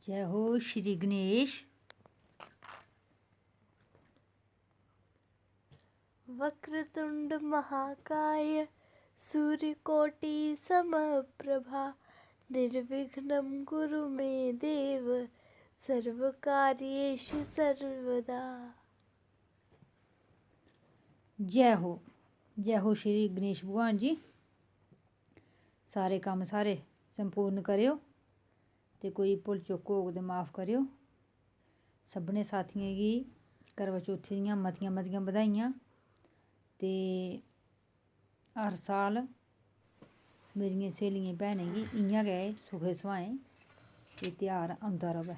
जय हो श्री गणेश। वक्रतुंड महाकाय सूर्यकोटि समप्रभा निर्विघ्नं कुरु मे देव सर्वकार्येषु सर्वदा। जय हो श्री गणेश भगवान जी। सारे काम सारे संपूर्ण करेओ ते कोई भुल चुक होग ते माफ़ करेओ। सभनें साथियें गी करवा चौथी दियां मतियां मतियां बधाइयां ते हर साल मेरियें स्हेलियें भैनें गी इ'यां गै सुखे सुहाएं एह् ध्यार औंदा रवै।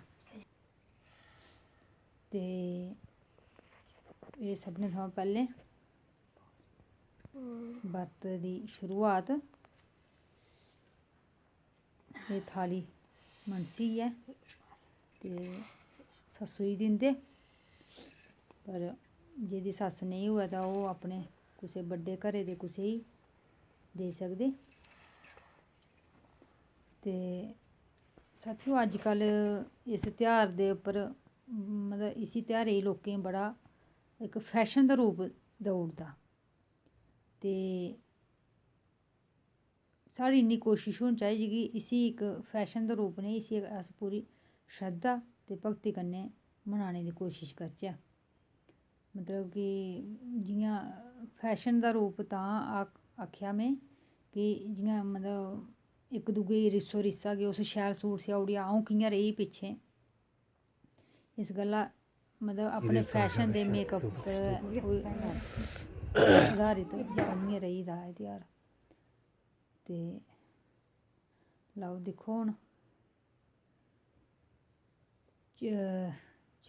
ते एह् सभनें थमां पैह्लें बर्त दी शुरुआत एह् थाली मनसियै ते सस्सू गी दिंदे, पर जेह्दी सस्स नेईं होऐ तां ओह् अपने कुसै बड्डे घरै दे कुसै गी देई सकदे। ते साथियो अज्जकल इस ध्यार दे उप्पर मतलब इसी ध्यारै गी लोकें बड़ा इक फैशन दा रूप देई ओड़दा ते साढ़ी इन्नी कोशिश होनी चाहिदी कि इसी इक फैशन दा रूप नेईं, इसी अस पूरी श्रद्धा ते भगती कन्नै मनाने दी कोशिश करचै। मतलब कि जि'यां फैशन दा रूप तां आखेआ में कि जि'यां मतलब इक दूए गी रिस्सो रिस्सा कि उस शैल सूट सेआई ओड़ेआ, अ'ऊं कि'यां रेही पिच्छें। इस गल्ला मतलब अपने फैशन दे मेकअप पर आधारित बनियै रेही दा एह् ध्यार। ते लैओ दिक्खो हून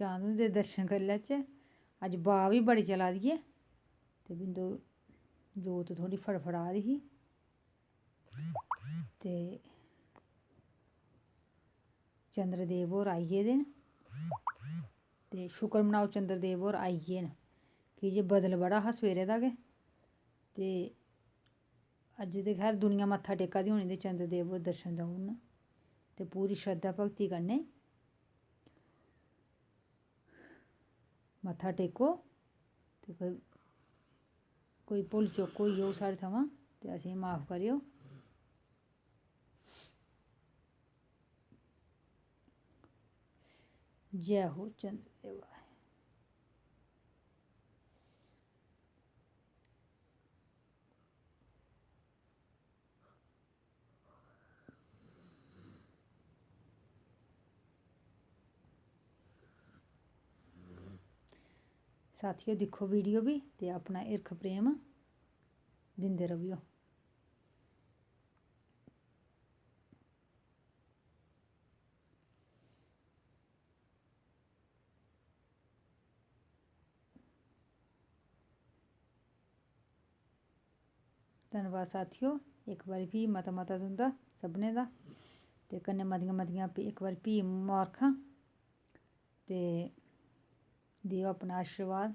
चांद दे दर्शन करी लैचै। अज्ज ब्हाऽ बी बड़ी चला दी ऐ ते बिंदु जोत थोह्ड़ी फड़फड़ा दी ही ते चंद्रदेव होर आई गेदे न ते शुकर मनाओ चंद्रदेव होर आई गे न, की जे बदल बड़ा हा सवेरे दा गै। ते अज्ज ते खैर दुनिया मत्था टेका दी होनी ते चंद्रदेव होर दर्शन देई ओड़न ते पूरी श्रद्धा भगती कन्नै मत्था टेको ते कोई भुल चुक होई होग साढ़े थमां ते असेंगी माफ़ करेओ। जय हो चंद्रदेव। साथियों दिक्खो वीडियो भी ते अपना हिरख प्रेम दिंदे रवेओ। धन्नवाद साथियों, इक बारी फ्ही मता मता तुं'दा सभनें दा ते कन्नै मतियां मतियां इक बारी फ्ही मबारखां ते देओ अपना आशीर्वाद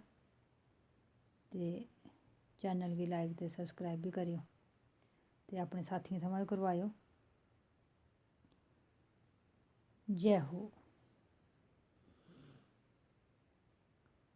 ते चैनल गी लाइक ते सब्सक्राइब बी करेओ ते अपने साथियें थमां बी करवाएओ। जय हो।